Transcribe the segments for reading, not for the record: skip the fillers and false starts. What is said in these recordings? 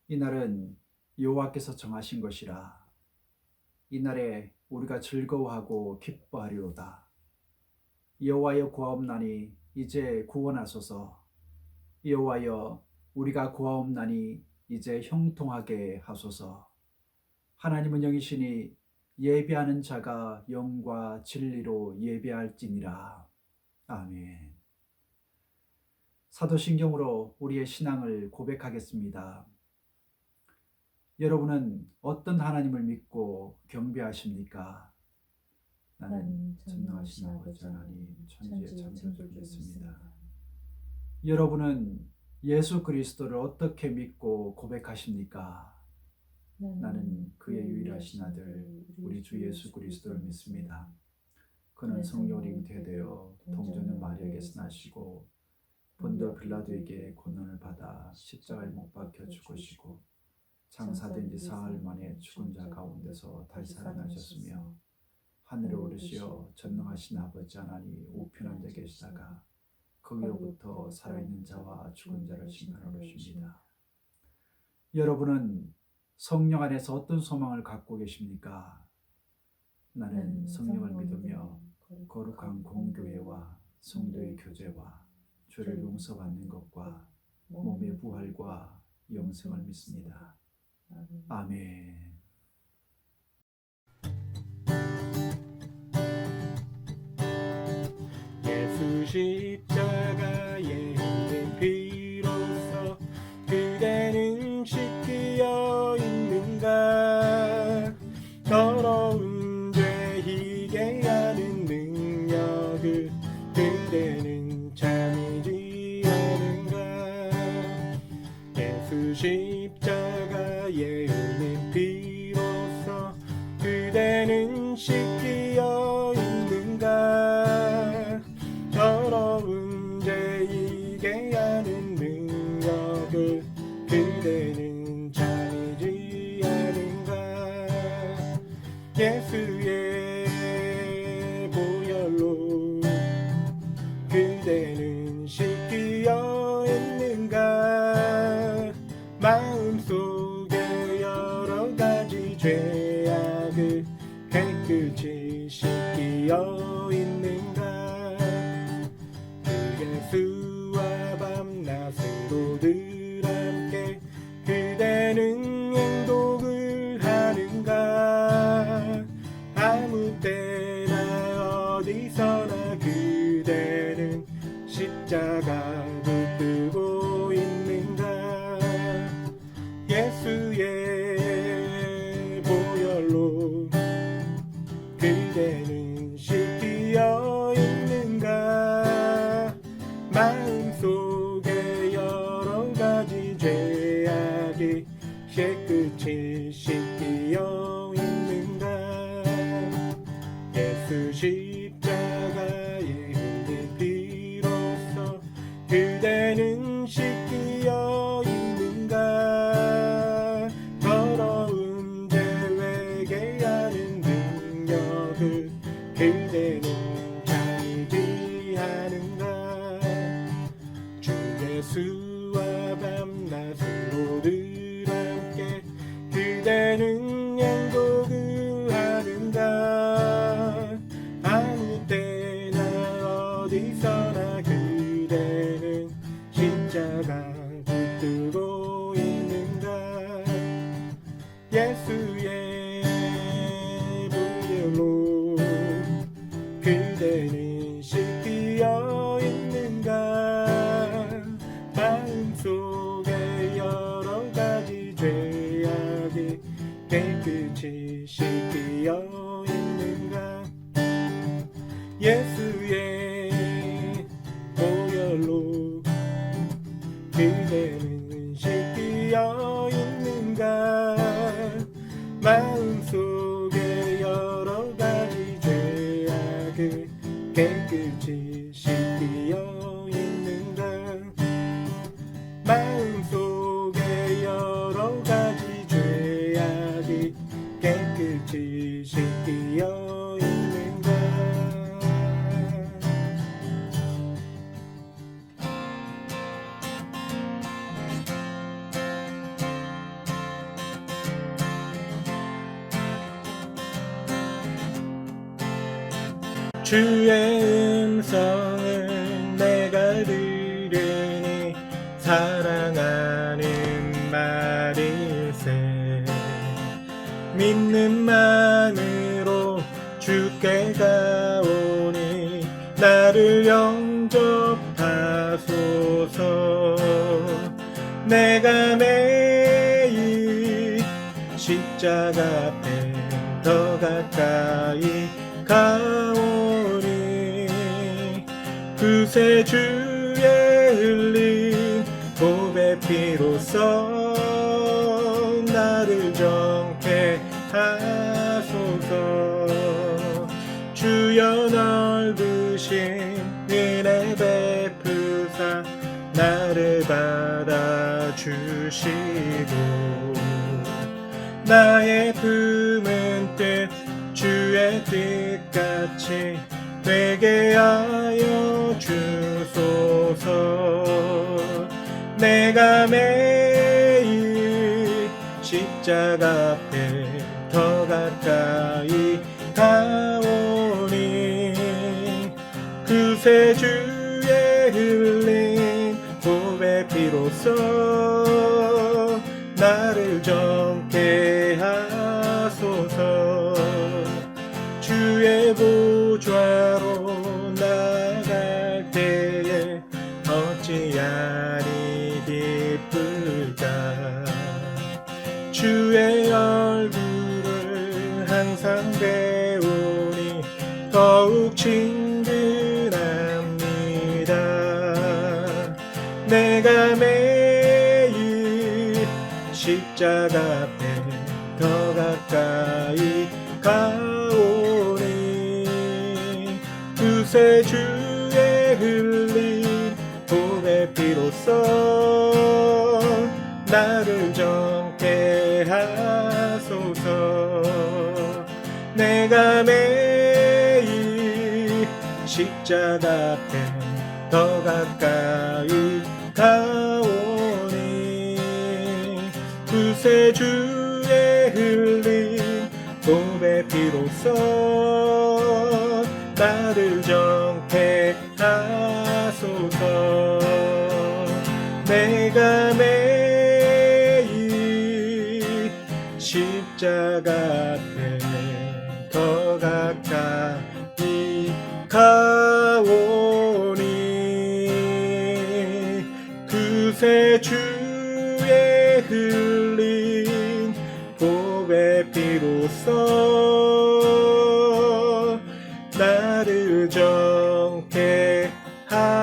이날은 여호와께서 정하신 것이라. 이날에 우리가 즐거워하고 기뻐하리로다. 여호와여 구하옵나니 이제 구원하소서. 여호와여 우리가 구하옵나니 이제 형통하게 하소서. 하나님은 영이시니 예배하는 자가 영과 진리로 예배할지니라. 아멘. 사도신경으로 우리의 신앙을 고백하겠습니다. 여러분은 어떤 하나님을 믿고 경배하십니까? 나는 전능하신 아버지 하나님 천지의 창조주를 믿습니다. 여러분은 예수 그리스도를 어떻게 믿고 고백하십니까? 나는 그의 유일하신 아들 우리 주 예수 그리스도를 믿습니다. 그는 성령으로 잉태되어 동정녀 마리아에게서 나시고 본도 빌라도에게 고난을 받아 십자가에 못 박혀 죽으시고 장사된 지 사흘 만에 죽은 자 가운데서 다시 살아나셨으며 하늘에 오르시어 전능하신 아버지 하나님 우편한 데 계시다가 거기로부터 살아있는 자와 죽은 자를 심판하러 오십니다. 여러분은 성령 안에서 어떤 소망을 갖고 계십니까? 나는 성령을 믿으며 거룩한 공교회와 성도의 교제와 죄를 용서받는 것과 몸의 부활과 영생을 믿습니다. 아멘. 예수 십자가의 피로써 그대는 씻기어 있는가? 더러운 죄 희게 하는 능력을 그대는 참이지 않은가? 예수 십자가의 피로써 그대는 씻기어 있는가? 더러운 죄이게 하는 능력을 그대는 참이지 않은가? 예수의 보혈로 그대는 씻기어 있는가? 마음속에 여러 가지 죄악을 깨끗이 씻기어 있는가? 그 예수와 밤낮으로 늘 함께 그대는 행복을 하는가? 아무 때나 어디서나 그대는 십자가 붙들고 있는가? 예수의 보혈로 그대는 씻기어 있는가? 마음속에 여러 가지 죄악이 깨끗이 씻기어 있는가? 예수 십자가의 피로써 그대는 씻기어 있는가? 더러운 죄 외게 하는 능력을 그대는 참이지 않은가? 주 예수와 밤낮으로 늘 함께 그대는 행복을 하는가? 아무 때나 어디서나 그대는 십자가 붙들고 있는가? 예수의 보혈로 그대는 씻기어 있는가? 마음속에 여러 가지 죄악이 깨끗이 씻기어 있는가? 예수의 보혈로 그대는 씻기어 있는가? 마음속에 여러 가지 죄악을 깨끗이 씻기어 있는가? 마음속에 여러 가지 죄악이 깨끗이 씻기어 있는가? 주의 음성을 내가 들으니 사랑하는 말일세. 믿는 마음으로 주께 가오니 나를 영접하소서. 내가 매일 십자가 앞에 더 가까이 가오니 그새 주의 흘린 보배 피로써 나를 정케 하소서. 주여 넓으신 은혜 베푸사 나를 받아주시고 나의 품은 뜻 주의 뜻같이 되게 하여 주소서. 내가 매일 십자가 앞에 더 가까이 가오니 그새 주의 흘린 보배 피로써 나를 정케 하소서. 주의 보좌로 나갈 때에 어찌하리 기쁠까. 주의 얼굴을 항상 배우니 더욱 친근합니다. 내가 매일 십자가 앞에 더 가까이 가오니 그새 주의 흘린 보배 피로써 나를 정케 하소서. 내가 매일 십자가 앞에 더 가까이 가오니 그새 주의 흘린 보배 피로써 나를 정케 하소서. 내가 매일 십자가 앞에 더 가까이 가오니 그새 주의 흘린 보배 피로써 나를 정케 하소서.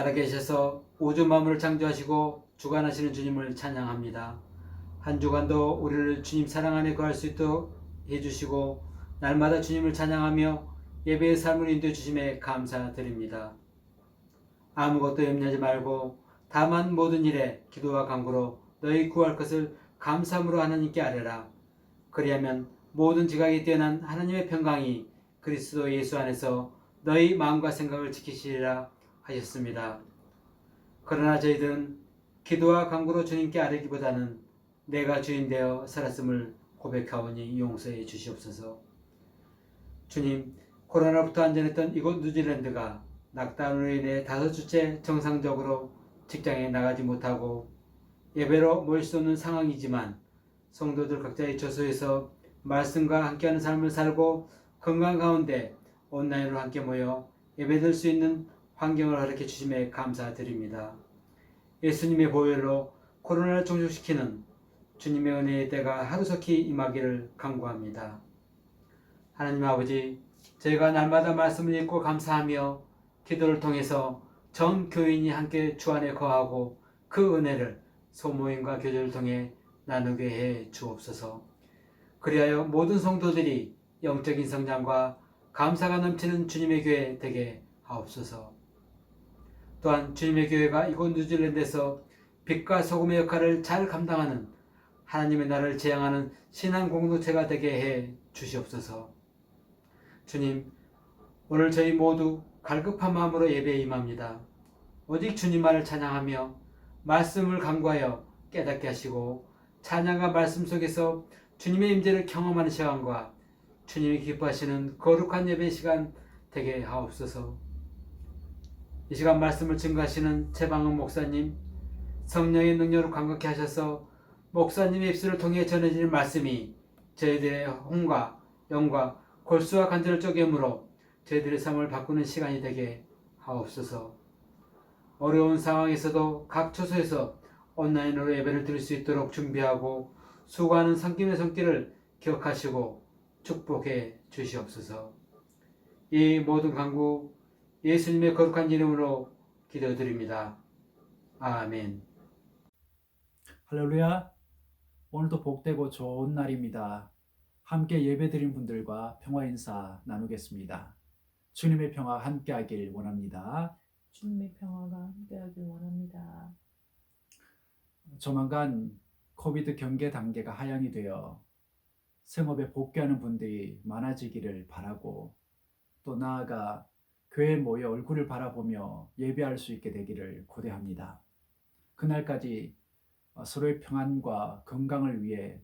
살아계셔서 우주 만물을 창조하시고 주관하시는 주님을 찬양합니다. 한 주간도 우리를 주님 사랑 안에 거할 수 있도록 해주시고 날마다 주님을 찬양하며 예배의 삶을 인도해 주심에 감사드립니다. 아무것도 염려하지 말고 다만 모든 일에 기도와 간구로 너희 구할 것을 감사함으로 하나님께 아뢰라. 그리하면 모든 지각이 뛰어난 하나님의 평강이 그리스도 예수 안에서 너희 마음과 생각을 지키시리라 하셨습니다. 그러나 저희들은 기도와 간구로 주님께 아뢰기보다는 내가 주인 되어 살았음을 고백하오니 용서해 주시옵소서. 주님, 코로나부터 안전했던 이곳 뉴질랜드가 락다운으로 인해 5주째 정상적으로 직장에 나가지 못하고 예배로 모일 수 없는 상황이지만 성도들 각자의 처소에서 말씀과 함께하는 삶을 살고 건강 가운데 온라인으로 함께 모여 예배드릴 수 있는 환경을 허락해 주심에 감사드립니다. 예수님의 보혈로 코로나를 종식시키는 주님의 은혜의 때가 하루속히 임하기를 간구합니다. 하나님 아버지, 저희가 날마다 말씀을 읽고 감사하며 기도를 통해서 전 교인이 함께 주 안에 거하고 그 은혜를 소모임과 교제를 통해 나누게 해 주옵소서. 그리하여 모든 성도들이 영적인 성장과 감사가 넘치는 주님의 교회 되게 하옵소서. 또한 주님의 교회가 이곳 뉴질랜드에서 빛과 소금의 역할을 잘 감당하는 하나님의 나라를 지향하는 신앙 공동체가 되게 해 주시옵소서. 주님, 오늘 저희 모두 갈급한 마음으로 예배에 임합니다. 오직 주님만을 찬양하며 말씀을 간구하여 깨닫게 하시고 찬양과 말씀 속에서 주님의 임재를 경험하는 시간과 주님이 기뻐하시는 거룩한 예배 시간 되게 하옵소서. 이 시간 말씀을 증거하시는 최방은 목사님, 성령의 능력으로 감격케 하셔서 목사님의 입술을 통해 전해지는 말씀이 저희들의 혼과 영과 골수와 간절을 쪼개므로 저희들의 삶을 바꾸는 시간이 되게 하옵소서. 어려운 상황에서도 각 처소에서 온라인으로 예배를 드릴 수 있도록 준비하고 수고하는 성김의 손길을 기억하시고 축복해 주시옵소서. 이 모든 간구 예수님의 거룩한 이름으로 기도드립니다. 아멘. 할렐루야. 오늘도 복되고 좋은 날입니다. 함께 예배드린 분들과 평화 인사 나누겠습니다. 주님의 평화 함께하길 원합니다. 주님의 평화가 함께하길 원합니다. 조만간 코비드 경계 단계가 하향이 되어 생업에 복귀하는 분들이 많아지기를 바라고 또 나아가 교회에 모여 얼굴을 바라보며 예배할 수 있게 되기를 고대합니다. 그날까지 서로의 평안과 건강을 위해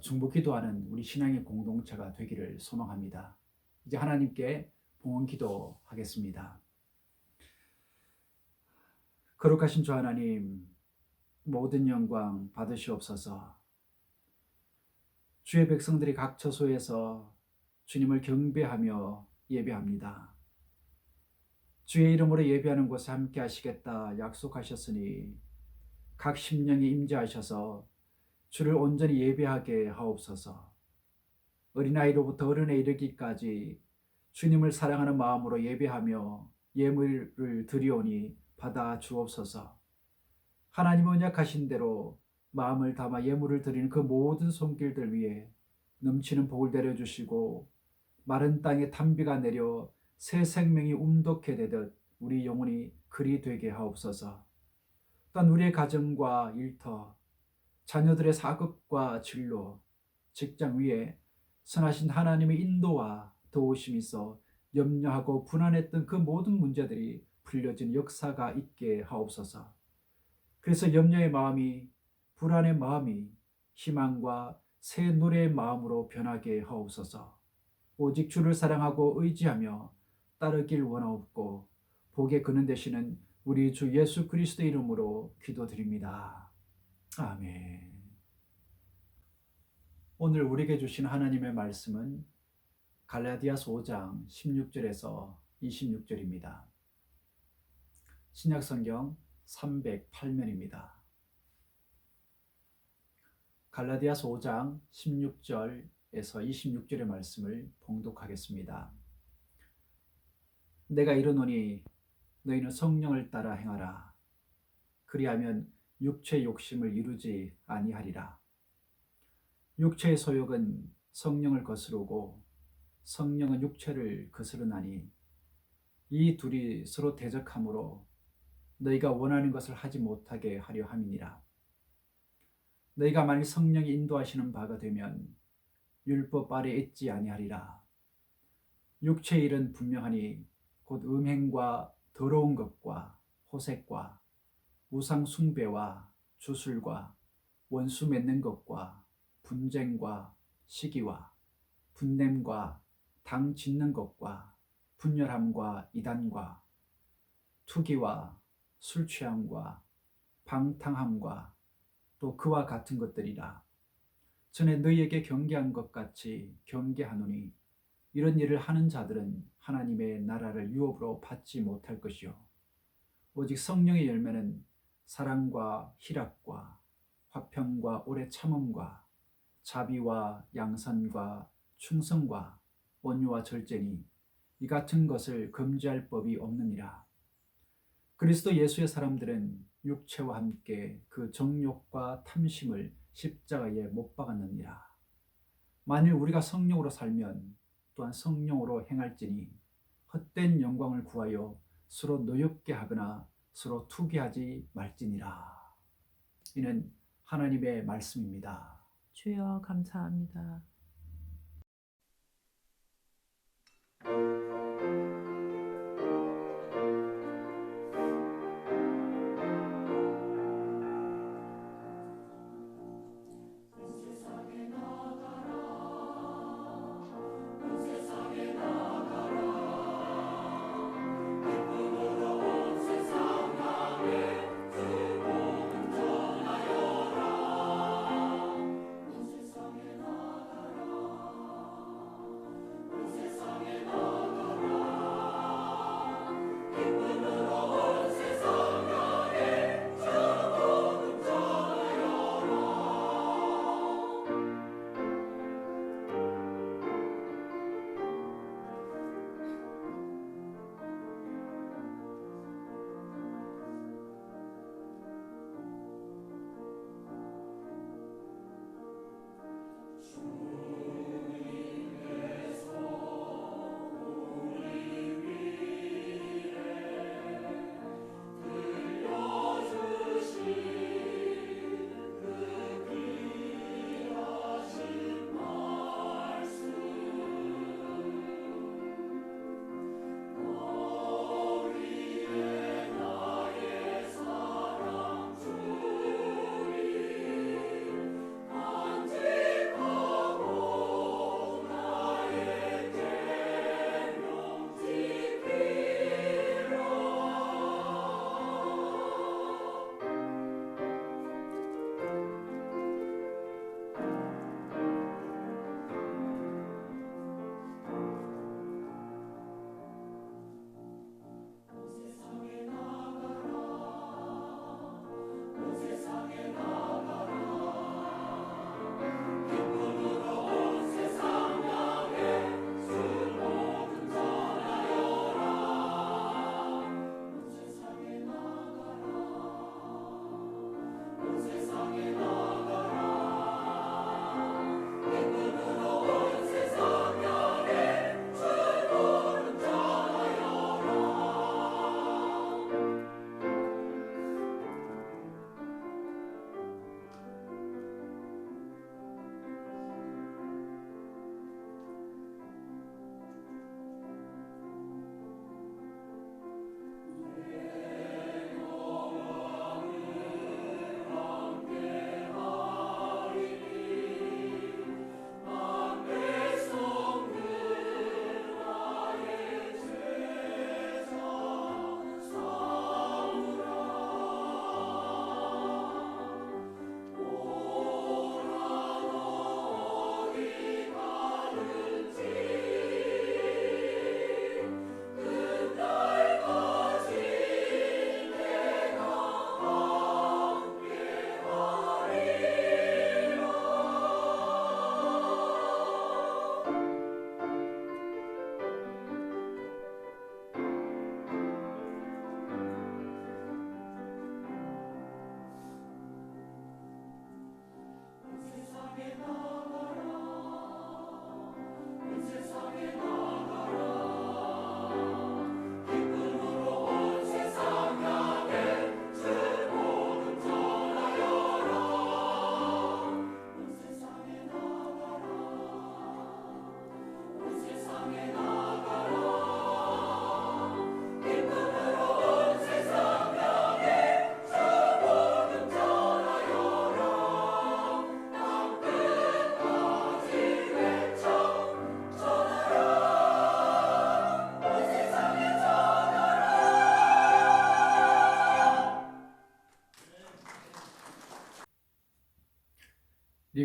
중보기도하는 우리 신앙의 공동체가 되기를 소망합니다. 이제 하나님께 봉헌 기도하겠습니다. 거룩하신 주 하나님, 모든 영광 받으시옵소서. 주의 백성들이 각 처소에서 주님을 경배하며 예배합니다. 주의 이름으로 예배하는 곳에 함께 하시겠다 약속하셨으니 각 심령에 임재하셔서 주를 온전히 예배하게 하옵소서. 어린아이로부터 어른에 이르기까지 주님을 사랑하는 마음으로 예배하며 예물을 드리오니 받아 주옵소서. 하나님 언약하신 대로 마음을 담아 예물을 드리는 그 모든 손길들 위에 넘치는 복을 내려주시고 마른 땅에 단비가 내려 새 생명이 움돋게 되듯 우리 영혼이 그리 되게 하옵소서. 또한 우리의 가정과 일터, 자녀들의 사급과 진로, 직장 위에 선하신 하나님의 인도와 도우심이 있어 염려하고 불안했던 그 모든 문제들이 풀려진 역사가 있게 하옵소서. 그래서 염려의 마음이, 불안의 마음이 희망과 새 노래의 마음으로 변하게 하옵소서. 오직 주를 사랑하고 의지하며 따르길 원하옵고 복의 근원 되시는 우리 주 예수 그리스도 이름으로 기도드립니다. 아멘. 오늘 우리에게 주신 하나님의 말씀은 갈라디아서 5장 16절에서 26절입니다. 신약성경 308면입니다. 갈라디아서 5장 16절에서 26절의 말씀을 봉독하겠습니다. 내가 이르노니 너희는 성령을 따라 행하라. 그리하면 육체의 욕심을 이루지 아니하리라. 육체의 소욕은 성령을 거스르고 성령은 육체를 거스르나니 이 둘이 서로 대적하므로 너희가 원하는 것을 하지 못하게 하려 함이니라. 너희가 만일 성령이 인도하시는 바가 되면 율법 아래 있지 아니하리라. 육체의 일은 분명하니 곧 음행과 더러운 것과 호색과 우상 숭배와 주술과 원수 맺는 것과 분쟁과 시기와 분냄과 당 짓는 것과 분열함과 이단과 투기와 술 취함과 방탕함과 또 그와 같은 것들이라. 전에 너희에게 경계한 것 같이 경계하노니 이런 일을 하는 자들은 하나님의 나라를 유업으로 받지 못할 것이요 오직 성령의 열매는 사랑과 희락과 화평과 오래 참음과 자비와 양선과 충성과 온유와 절제니 이 같은 것을 금지할 법이 없느니라. 그리스도 예수의 사람들은 육체와 함께 그 정욕과 탐심을 십자가에 못 박았느니라. 만일 우리가 성령으로 살면 또한 성령으로 행할지니 헛된 영광을 구하여 서로 노엽게 하거나 서로 투기하지 말지니라. 이는 하나님의 말씀입니다. 주여 감사합니다.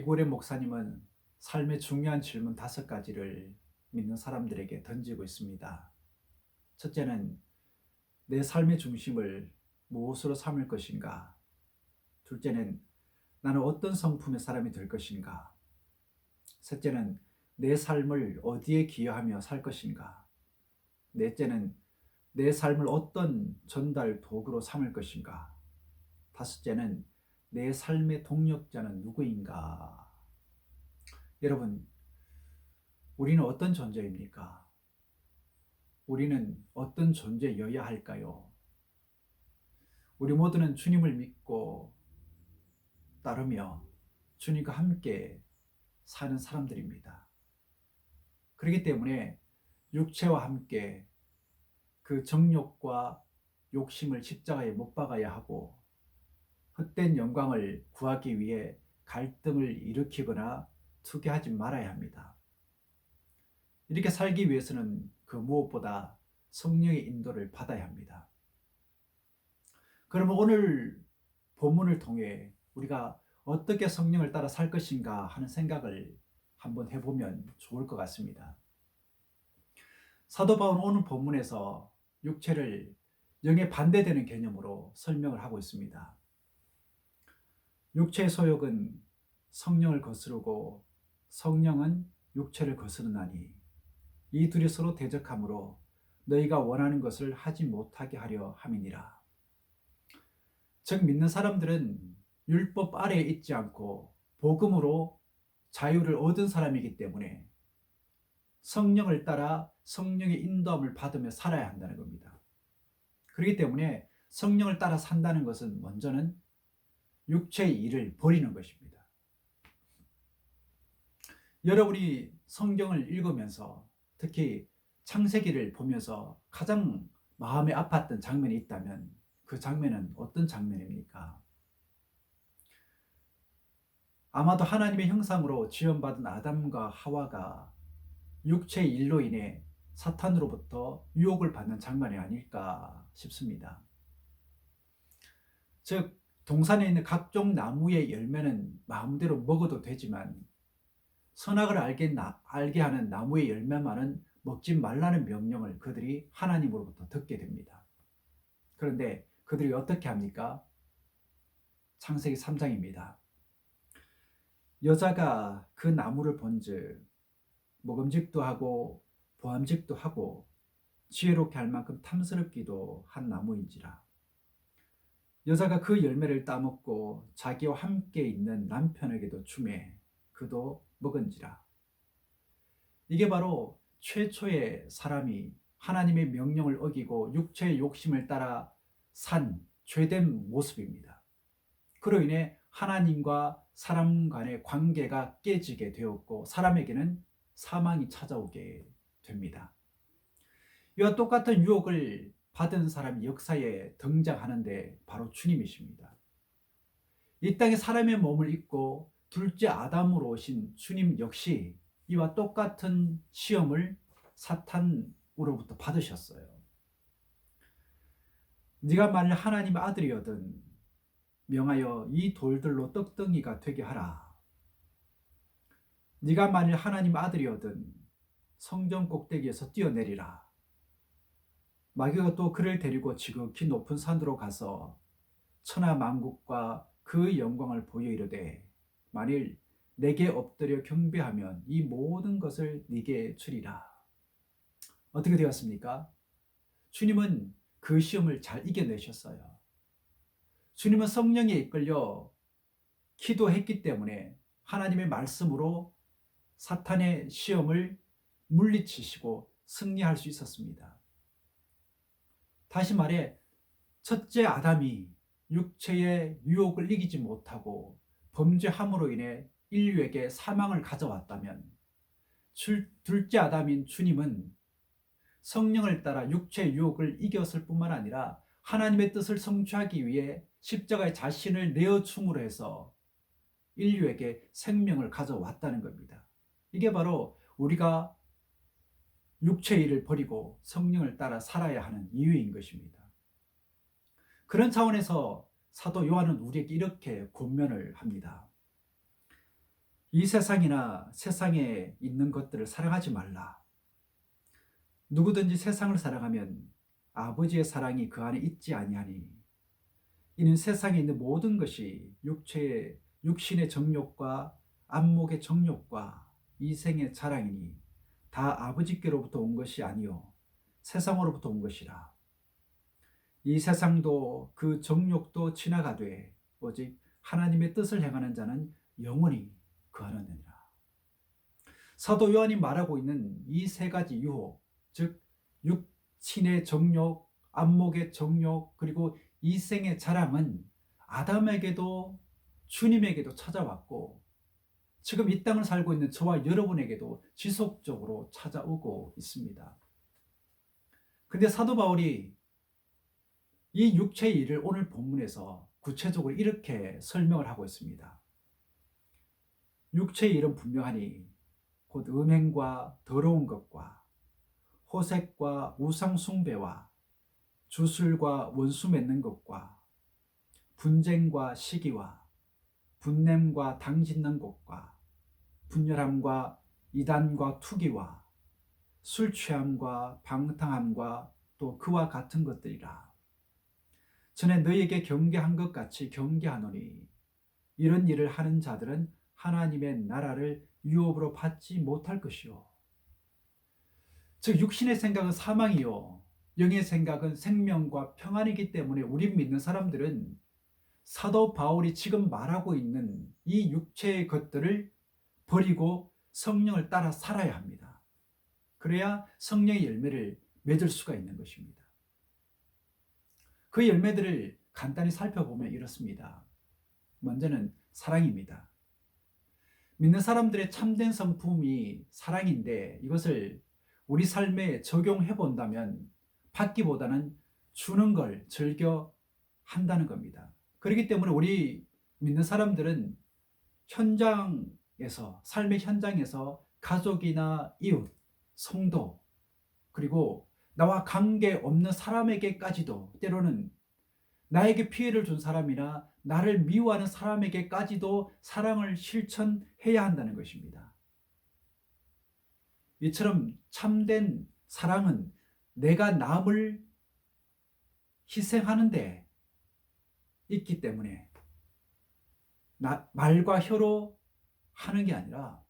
고래 목사님은 삶의 중요한 질문 5가지를 믿는 사람들에게 던지고 있습니다. 첫째는 내 삶의 중심을 무엇으로 삼을 것인가? 둘째는 나는 어떤 성품의 사람이 될 것인가? 셋째는 내 삶을 어디에 기여하며 살 것인가? 넷째는 내 삶을 어떤 전달 도구로 삼을 것인가? 다섯째는 내 삶의 동력자는 누구인가? 여러분, 우리는 어떤 존재입니까? 우리는 어떤 존재여야 할까요? 우리 모두는 주님을 믿고 따르며 주님과 함께 사는 사람들입니다. 그렇기 때문에 육체와 함께 그 정욕과 욕심을 십자가에 못 박아야 하고 헛된 영광을 구하기 위해 갈등을 일으키거나 투기하지 말아야 합니다. 이렇게 살기 위해서는 그 무엇보다 성령의 인도를 받아야 합니다. 그러면 오늘 본문을 통해 우리가 어떻게 성령을 따라 살 것인가 하는 생각을 한번 해보면 좋을 것 같습니다. 사도 바울은 오늘 본문에서 육체를 영에 반대되는 개념으로 설명을 하고 있습니다. 육체의 소욕은 성령을 거스르고 성령은 육체를 거스르나니 이 둘이 서로 대적하므로 너희가 원하는 것을 하지 못하게 하려 함이니라. 즉 믿는 사람들은 율법 아래에 있지 않고 복음으로 자유를 얻은 사람이기 때문에 성령을 따라 성령의 인도함을 받으며 살아야 한다는 겁니다. 그렇기 때문에 성령을 따라 산다는 것은 먼저는 육체의 일을 버리는 것입니다. 여러분이 성경을 읽으면서 특히 창세기를 보면서 가장 마음에 아팠던 장면이 있다면 그 장면은 어떤 장면입니까? 아마도 하나님의 형상으로 지음받은 아담과 하와가 육체의 일로 인해 사탄으로부터 유혹을 받는 장면이 아닐까 싶습니다. 즉 동산에 있는 각종 나무의 열매는 마음대로 먹어도 되지만 선악을 알게 하는 나무의 열매만은 먹지 말라는 명령을 그들이 하나님으로부터 듣게 됩니다. 그런데 그들이 어떻게 합니까? 창세기 3장입니다. 여자가 그 나무를 본즉 먹음직도 하고 보암직도 하고 지혜롭게 할 만큼 탐스럽기도 한 나무인지라. 여자가 그 열매를 따먹고 자기와 함께 있는 남편에게도 주매 그도 먹은지라. 이게 바로 최초의 사람이 하나님의 명령을 어기고 육체의 욕심을 따라 산 죄된 모습입니다. 그로 인해 하나님과 사람 간의 관계가 깨지게 되었고 사람에게는 사망이 찾아오게 됩니다. 이와 똑같은 유혹을 받은 사람이 역사에 등장하는데 바로 주님이십니다. 이 땅에 사람의 몸을 입고 둘째 아담으로 오신 주님 역시 이와 똑같은 시험을 사탄으로부터 받으셨어요. 네가 만일 하나님의 아들이거든 명하여 이 돌들로 떡덩이가 되게 하라. 네가 만일 하나님의 아들이거든 성전 꼭대기에서 뛰어내리라. 마귀가 또 그를 데리고 지극히 높은 산으로 가서 천하 만국과 그 영광을 보여 이르되 만일 내게 엎드려 경배하면 이 모든 것을 네게 주리라. 어떻게 되었습니까? 주님은 그 시험을 잘 이겨내셨어요. 주님은 성령에 이끌려 기도했기 때문에 하나님의 말씀으로 사탄의 시험을 물리치시고 승리할 수 있었습니다. 다시 말해 첫째 아담이 육체의 유혹을 이기지 못하고 범죄함으로 인해 인류에게 사망을 가져왔다면 둘째 아담인 주님은 성령을 따라 육체의 유혹을 이겼을 뿐만 아니라 하나님의 뜻을 성취하기 위해 십자가에 자신을 내어줌으로 해서 인류에게 생명을 가져왔다는 겁니다. 이게 바로 우리가 육체의 일을 버리고 성령을 따라 살아야 하는 이유인 것입니다. 그런 차원에서 사도 요한은 우리에게 이렇게 권면을 합니다. 이 세상이나 세상에 있는 것들을 사랑하지 말라. 누구든지 세상을 사랑하면 아버지의 사랑이 그 안에 있지 아니하니 이는 세상에 있는 모든 것이 육신의 정욕과 안목의 정욕과 이생의 자랑이니 다 아버지께로부터 온 것이 아니요 세상으로부터 온 것이라. 이 세상도 그 정욕도 지나가되 오직 하나님의 뜻을 행하는 자는 영원히 거하느니라. 사도 요한이 말하고 있는 이 세 가지 유혹, 즉 육신의 정욕, 안목의 정욕, 그리고 이생의 자랑은 아담에게도 주님에게도 찾아왔고 지금 이 땅을 살고 있는 저와 여러분에게도 지속적으로 찾아오고 있습니다. 근데 사도 바울이 이 육체의 일을 오늘 본문에서 구체적으로 이렇게 설명을 하고 있습니다. 육체의 일은 분명하니 곧 음행과 더러운 것과 호색과 우상 숭배와 주술과 원수 맺는 것과 분쟁과 시기와 분냄과 당 짓는 것과 분열함과 이단과 투기와 술 취함과 방탕함과 또 그와 같은 것들이라. 전에 너희에게 경계한 것 같이 경계하노니 이런 일을 하는 자들은 하나님의 나라를 유업으로 받지 못할 것이요. 즉 육신의 생각은 사망이요 영의 생각은 생명과 평안이기 때문에 우리 믿는 사람들은 사도 바울이 지금 말하고 있는 이 육체의 것들을 버리고 성령을 따라 살아야 합니다. 그래야 성령의 열매를 맺을 수가 있는 것입니다. 그 열매들을 간단히 살펴보면 이렇습니다. 먼저는 사랑입니다. 믿는 사람들의 참된 성품이 사랑인데 이것을 우리 삶에 적용해 본다면 받기보다는 주는 걸 즐겨 한다는 겁니다. 그렇기 때문에 우리 믿는 사람들은 삶의 현장에서 가족이나 이웃, 성도, 그리고 나와 관계없는 사람에게까지도 때로는 나에게 피해를 준 사람이나 나를 미워하는 사람에게까지도 사랑을 실천해야 한다는 것입니다. 이처럼 참된 사랑은 내가 남을 희생하는 데 있기 때문에 말과 혀로 하는 게 아니라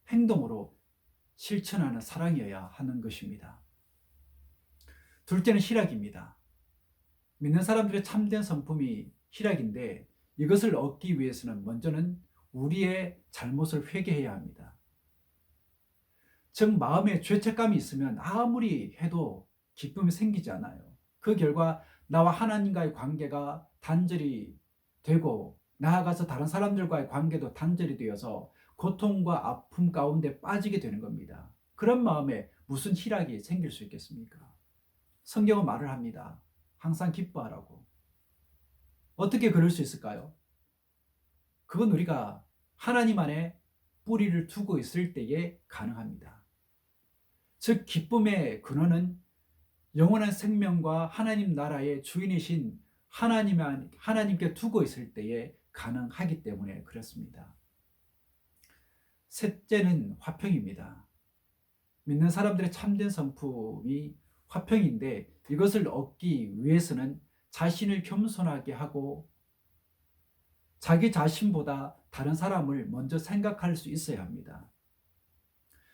행동으로 실천하는 사랑이어야 하는 것입니다. 둘째는 희락입니다. 믿는 사람들의 참된 성품이 희락인데 이것을 얻기 위해서는 먼저는 우리의 잘못을 회개해야 합니다. 즉 마음에 죄책감이 있으면 아무리 해도 기쁨이 생기지 않아요. 그 결과 나와 하나님과의 관계가 단절이 되고 나아가서 다른 사람들과의 관계도 단절이 되어서 고통과 아픔 가운데 빠지게 되는 겁니다. 그런 마음에 무슨 희락이 생길 수 있겠습니까? 성경은 말을 합니다. 항상 기뻐하라고. 어떻게 그럴 수 있을까요? 그건 우리가 하나님 안에 뿌리를 두고 있을 때에 가능합니다. 즉 기쁨의 근원은 영원한 생명과 하나님 나라의 주인이신 하나님께 두고 있을 때에 가능하기 때문에 그렇습니다. 셋째는 화평입니다. 믿는 사람들의 참된 성품이 화평인데 이것을 얻기 위해서는 자신을 겸손하게 하고 자기 자신보다 다른 사람을 먼저 생각할 수 있어야 합니다.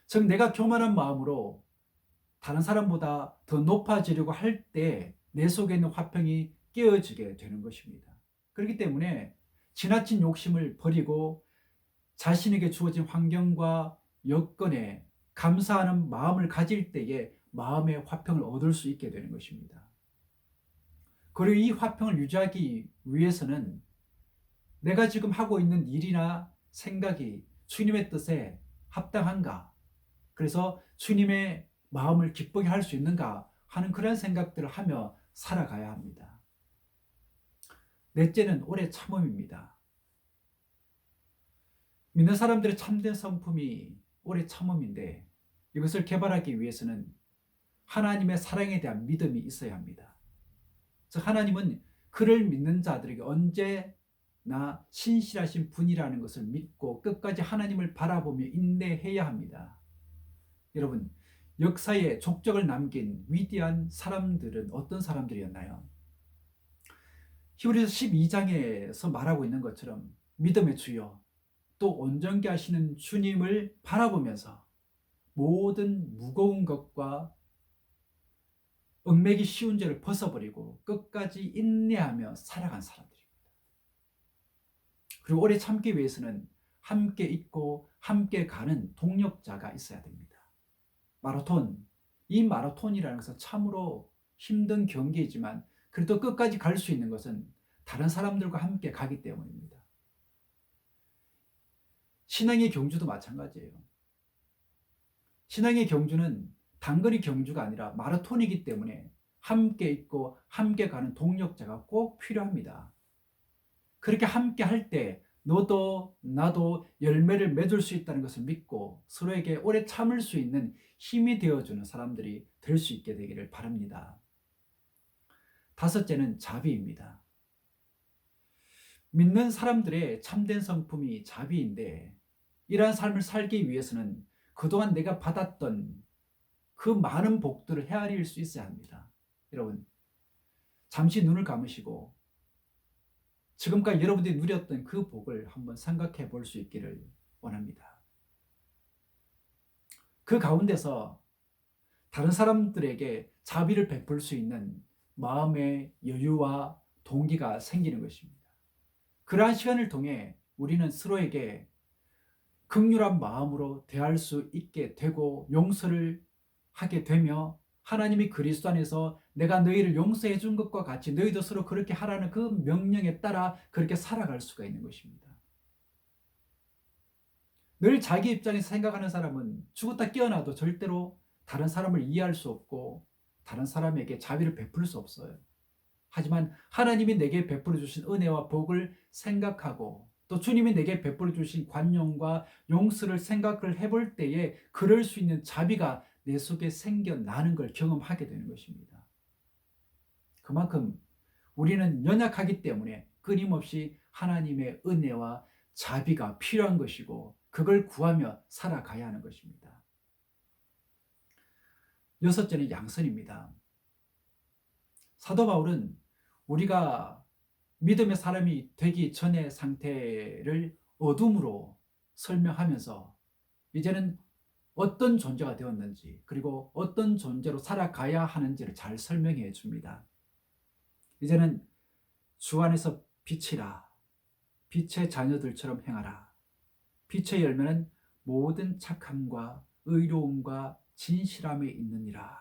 즉 내가 교만한 마음으로 다른 사람보다 더 높아지려고 할 때 내 속에 있는 화평이 깨어지게 되는 것입니다. 그렇기 때문에 지나친 욕심을 버리고 자신에게 주어진 환경과 여건에 감사하는 마음을 가질 때에 마음의 화평을 얻을 수 있게 되는 것입니다. 그리고 이 화평을 유지하기 위해서는 내가 지금 하고 있는 일이나 생각이 주님의 뜻에 합당한가? 그래서 주님의 마음을 기쁘게 할 수 있는가 하는 그런 생각들을 하며 살아가야 합니다. 넷째는 오래 참음입니다. 믿는 사람들의 참된 성품이 오래 참음인데 이것을 개발하기 위해서는 하나님의 사랑에 대한 믿음이 있어야 합니다. 즉 하나님은 그를 믿는 자들에게 언제 나 신실하신 분이라는 것을 믿고 끝까지 하나님을 바라보며 인내해야 합니다. 여러분, 역사에 족적을 남긴 위대한 사람들은 어떤 사람들이었나요? 히브리서 12장에서 말하고 있는 것처럼 믿음의 주여 또 온전케 하시는 주님을 바라보면서 모든 무거운 것과 얽매기 쉬운 죄를 벗어버리고 끝까지 인내하며 살아간 사람들입니다. 그리고 오래 참기 위해서는 함께 있고 함께 가는 동력자가 있어야 됩니다. 마라톤, 이 마라톤이라는 것은 참으로 힘든 경기이지만 그래도 끝까지 갈 수 있는 것은 다른 사람들과 함께 가기 때문입니다. 신앙의 경주도 마찬가지예요. 신앙의 경주는 단거리 경주가 아니라 마라톤이기 때문에 함께 있고 함께 가는 동력자가 꼭 필요합니다. 그렇게 함께 할 때 너도 나도 열매를 맺을 수 있다는 것을 믿고 서로에게 오래 참을 수 있는 힘이 되어주는 사람들이 될 수 있게 되기를 바랍니다. 다섯째는 자비입니다. 믿는 사람들의 참된 성품이 자비인데 이러한 삶을 살기 위해서는 그동안 내가 받았던 그 많은 복들을 헤아릴 수 있어야 합니다. 여러분, 잠시 눈을 감으시고 지금까지 여러분들이 누렸던 그 복을 한번 생각해 볼 수 있기를 원합니다. 그 가운데서 다른 사람들에게 자비를 베풀 수 있는 마음의 여유와 동기가 생기는 것입니다. 그러한 시간을 통해 우리는 서로에게 긍휼한 마음으로 대할 수 있게 되고 용서를 하게 되며 하나님이 그리스도 안에서 내가 너희를 용서해 준 것과 같이 너희도 서로 그렇게 하라는 그 명령에 따라 그렇게 살아갈 수가 있는 것입니다. 늘 자기 입장에서 생각하는 사람은 죽었다 깨어나도 절대로 다른 사람을 이해할 수 없고 다른 사람에게 자비를 베풀 수 없어요. 하지만 하나님이 내게 베풀어 주신 은혜와 복을 생각하고 또 주님이 내게 베풀어 주신 관용과 용서를 생각을 해볼 때에 그럴 수 있는 자비가 내 속에 생겨나는 걸 경험하게 되는 것입니다. 그만큼 우리는 연약하기 때문에 끊임없이 하나님의 은혜와 자비가 필요한 것이고 그걸 구하며 살아가야 하는 것입니다. 여섯째는 양선입니다. 사도 바울은 우리가 믿음의 사람이 되기 전의 상태를 어둠으로 설명하면서 이제는 어떤 존재가 되었는지 그리고 어떤 존재로 살아가야 하는지를 잘 설명해 줍니다. 이제는 주 안에서 빛이라 빛의 자녀들처럼 행하라. 빛의 열매는 모든 착함과 의로움과 진실함에 있느니라.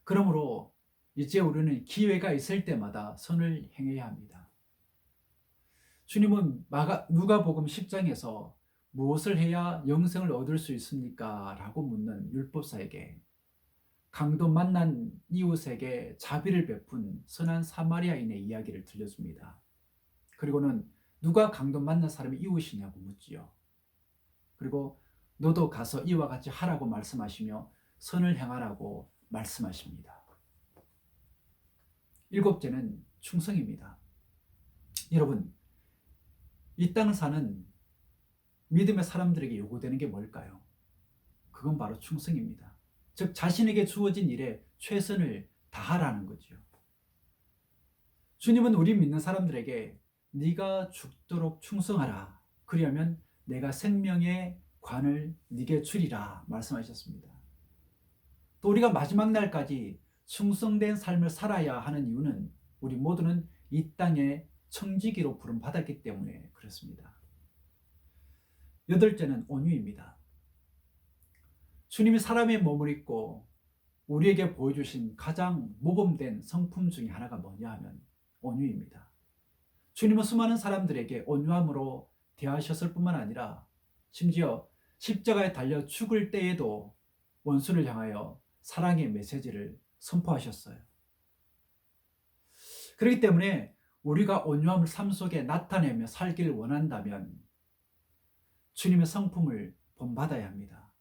그러므로 이제 우리는 기회가 있을 때마다 선을 행해야 합니다. 주님은 누가복음 10장에서 무엇을 해야 영생을 얻을 수 있습니까? 라고 묻는 율법사에게 강도 만난 이웃에게 자비를 베푼 선한 사마리아인의 이야기를 들려줍니다. 그리고는 누가 강도 만난 사람이 이웃이냐고 묻지요. 그리고 너도 가서 이와 같이 하라고 말씀하시며 선을 행하라고 말씀하십니다. 일곱째는 충성입니다. 여러분, 이 땅을 사는 믿음의 사람들에게 요구되는 게 뭘까요? 그건 바로 충성입니다. 즉 자신에게 주어진 일에 최선을 다하라는 거죠. 주님은 우리 믿는 사람들에게 네가 죽도록 충성하라. 그리하면 내가 생명의 관을 네게 주리라 말씀하셨습니다. 또 우리가 마지막 날까지 충성된 삶을 살아야 하는 이유는 우리 모두는 이 땅에 청지기로 부름받았기 때문에 그렇습니다. 여덟째는 온유입니다. 주님이 사람의 몸을 입고 우리에게 보여주신 가장 모범된 성품 중에 하나가 뭐냐 하면 온유입니다. 주님은 수많은 사람들에게 온유함으로 대하셨을 뿐만 아니라 심지어 십자가에 달려 죽을 때에도 원수를 향하여 사랑의 메시지를 선포하셨어요. 그렇기 때문에 우리가 온유함을 삶 속에 나타내며 살기를 원한다면 주님의 성품을 본받아야 합니다.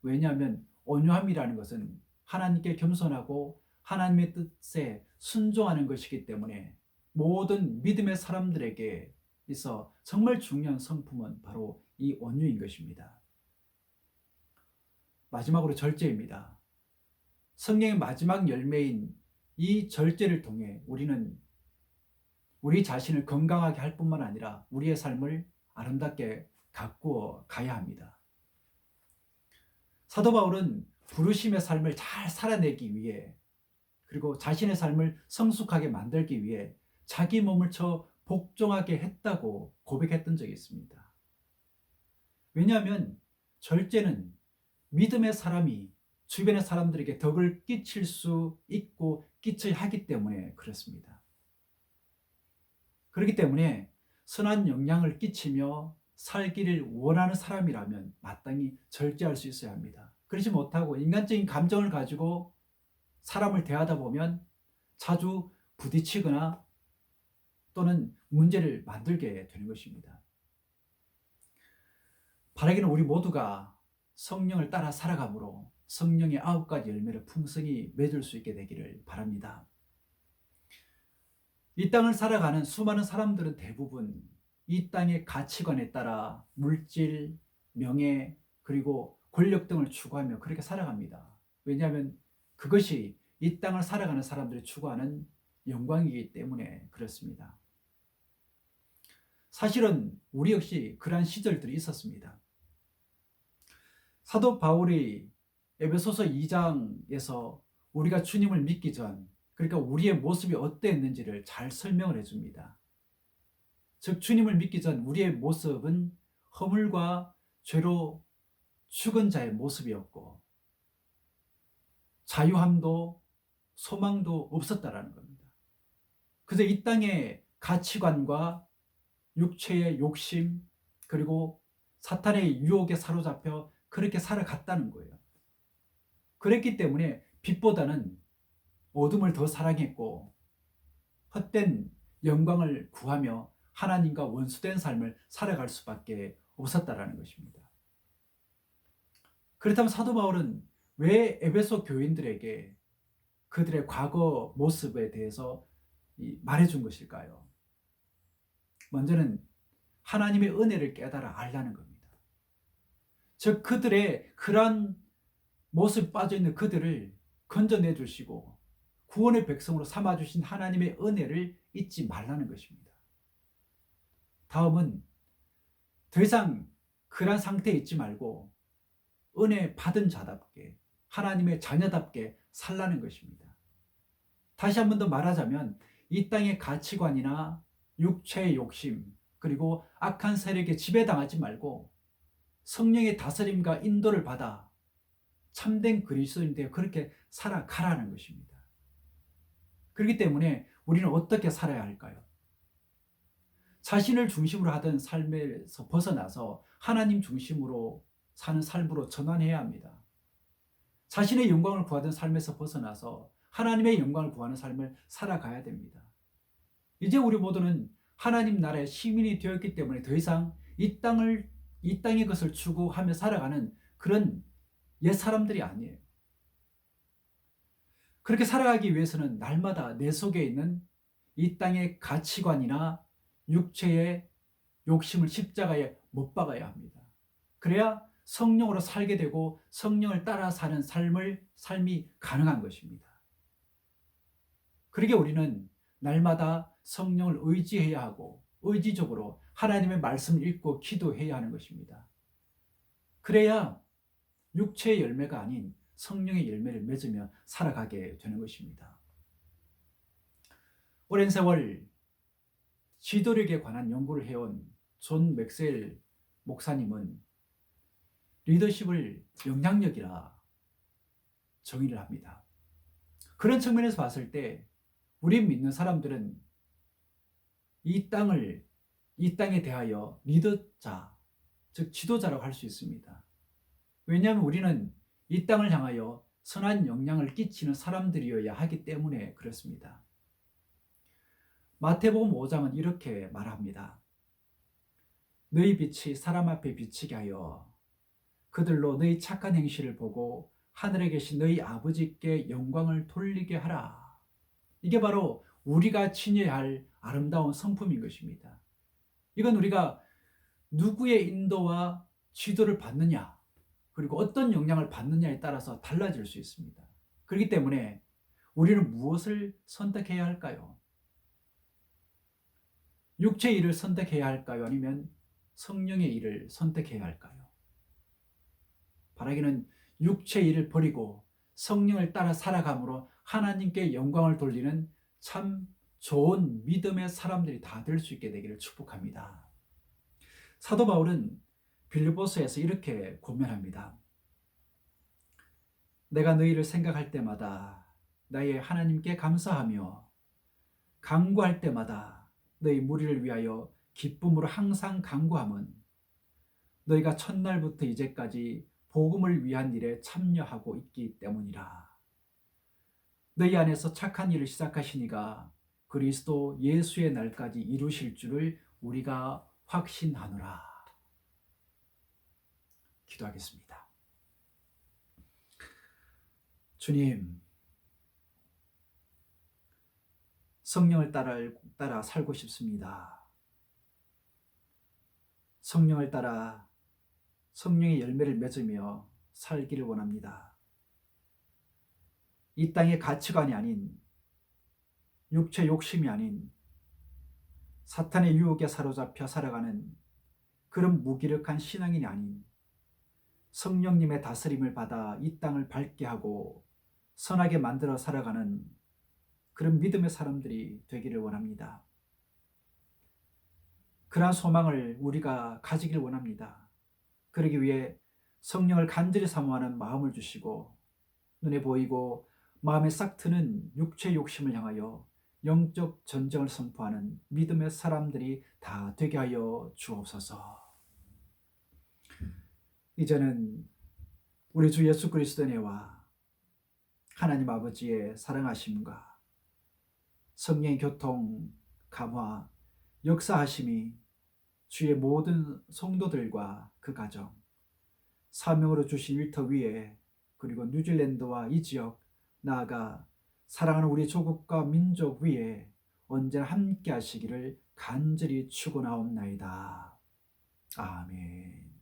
왜냐하면 온유함이라는 것은 하나님께 겸손하고 하나님의 뜻에 순종하는 것이기 때문에 모든 믿음의 사람들에게 있어 정말 중요한 성품은 바로 이 온유인 것입니다. 마지막으로 절제입니다. 성령의 마지막 열매인 이 절제를 통해 우리는 우리 자신을 건강하게 할 뿐만 아니라 우리의 삶을 아름답게 가꾸어 가야 합니다. 사도 바울은 부르심의 삶을 잘 살아내기 위해 그리고 자신의 삶을 성숙하게 만들기 위해 자기 몸을 쳐 복종하게 했다고 고백했던 적이 있습니다. 왜냐하면 절제는 믿음의 사람이 주변의 사람들에게 덕을 끼칠 수 있고 끼쳐야 하기 때문에 그렇습니다. 그렇기 때문에 선한 영향을 끼치며 살기를 원하는 사람이라면 마땅히 절제할 수 있어야 합니다. 그렇지 못하고 인간적인 감정을 가지고 사람을 대하다 보면 자주 부딪히거나 또는 문제를 만들게 되는 것입니다. 바라기는 우리 모두가 성령을 따라 살아감으로 성령의 9가지 열매를 풍성히 맺을 수 있게 되기를 바랍니다. 이 땅을 살아가는 수많은 사람들은 대부분 이 땅의 가치관에 따라 물질, 명예, 그리고 권력 등을 추구하며 그렇게 살아갑니다. 왜냐하면 그것이 이 땅을 살아가는 사람들이 추구하는 영광이기 때문에 그렇습니다. 사실은 우리 역시 그러한 시절들이 있었습니다. 사도 바울이 에베소서 2장에서 우리가 주님을 믿기 전, 그러니까 우리의 모습이 어땠는지를 잘 설명을 해줍니다. 즉 주님을 믿기 전 우리의 모습은 허물과 죄로 죽은 자의 모습이었고 자유함도 소망도 없었다라는 겁니다. 그래서 이 땅의 가치관과 육체의 욕심 그리고 사탄의 유혹에 사로잡혀 그렇게 살아갔다는 거예요. 그랬기 때문에 빛보다는 어둠을 더 사랑했고 헛된 영광을 구하며 하나님과 원수된 삶을 살아갈 수밖에 없었다라는 것입니다. 그렇다면 사도 바울은 왜 에베소 교인들에게 그들의 과거 모습에 대해서 말해준 것일까요? 먼저는 하나님의 은혜를 깨달아 알라는 겁니다. 즉 그들의 그러한 모습에 빠져있는 그들을 건져내 주시고 구원의 백성으로 삼아주신 하나님의 은혜를 잊지 말라는 것입니다. 다음은 더 이상 그러한 상태에 있지 말고 은혜 받은 자답게 하나님의 자녀답게 살라는 것입니다. 다시 한 번 더 말하자면 이 땅의 가치관이나 육체의 욕심 그리고 악한 세력에 지배당하지 말고 성령의 다스림과 인도를 받아 참된 그리스도인 되어 그렇게 살아가라는 것입니다. 그렇기 때문에 우리는 어떻게 살아야 할까요? 자신을 중심으로 하던 삶에서 벗어나서 하나님 중심으로 사는 삶으로 전환해야 합니다. 자신의 영광을 구하던 삶에서 벗어나서 하나님의 영광을 구하는 삶을 살아가야 됩니다. 이제 우리 모두는 하나님 나라의 시민이 되었기 때문에 더 이상 이 땅의 것을 추구하며 살아가는 그런 옛 사람들이 아니에요. 그렇게 살아가기 위해서는 날마다 내 속에 있는 이 땅의 가치관이나 육체의 욕심을 십자가에 못 박아야 합니다. 그래야 성령으로 살게 되고 성령을 따라 사는 삶이 가능한 것입니다. 그러게 우리는 날마다 성령을 의지해야 하고 의지적으로 하나님의 말씀을 읽고 기도해야 하는 것입니다. 그래야 육체의 열매가 아닌 성령의 열매를 맺으며 살아가게 되는 것입니다. 오랜 세월 지도력에 관한 연구를 해온 존 맥스웰 목사님은 리더십을 영향력이라 정의를 합니다. 그런 측면에서 봤을 때 우리 믿는 사람들은 이 땅에 대하여 리더자, 즉 지도자라고 할 수 있습니다. 왜냐하면 우리는 이 땅을 향하여 선한 영향을 끼치는 사람들이어야 하기 때문에 그렇습니다. 마태복음 5장은 이렇게 말합니다. 너희 빛이 사람 앞에 비치게 하여 그들로 너희 착한 행실을 보고 하늘에 계신 너희 아버지께 영광을 돌리게 하라. 이게 바로 우리가 지녀야 할 아름다운 성품인 것입니다. 이건 우리가 누구의 인도와 지도를 받느냐, 그리고 어떤 영향을 받느냐에 따라서 달라질 수 있습니다. 그렇기 때문에 우리는 무엇을 선택해야 할까요? 육체의 일을 선택해야 할까요? 아니면 성령의 일을 선택해야 할까요? 바라기는 육체의 일을 버리고 성령을 따라 살아감으로 하나님께 영광을 돌리는 참 좋은 믿음의 사람들이 다 될 수 있게 되기를 축복합니다. 사도 바울은 빌립보서에서 이렇게 고면합니다. 내가 너희를 생각할 때마다 나의 하나님께 감사하며 간구할 때마다 너희 무리를 위하여 기쁨으로 항상 간구함은 너희가 첫날부터 이제까지 복음을 위한 일에 참여하고 있기 때문이라. 너희 안에서 착한 일을 시작하시니가 그리스도 예수의 날까지 이루실 줄을 우리가 확신하노라. 기도하겠습니다. 주님, 성령을 따라 살고 싶습니다. 성령을 따라 성령의 열매를 맺으며 살기를 원합니다. 이 땅의 가치관이 아닌, 육체 욕심이 아닌 사탄의 유혹에 사로잡혀 살아가는 그런 무기력한 신앙인이 아닌 성령님의 다스림을 받아 이 땅을 밝게 하고 선하게 만들어 살아가는 그런 믿음의 사람들이 되기를 원합니다. 그러한 소망을 우리가 가지길 원합니다. 그러기 위해 성령을 간절히 사모하는 마음을 주시고 눈에 보이고 마음에 싹 트는 육체의 욕심을 향하여 영적 전쟁을 선포하는 믿음의 사람들이 다 되게 하여 주옵소서. 이제는 우리 주 예수 그리스도의 은혜와 하나님 아버지의 사랑하심과 성령의 교통, 감화, 역사하심이 주의 모든 성도들과 그 가정, 사명으로 주신 일터 위에 그리고 뉴질랜드와 이 지역, 나아가 사랑하는 우리 조국과 민족 위에 언제나 함께 하시기를 간절히 축원하옵나이다. 아멘.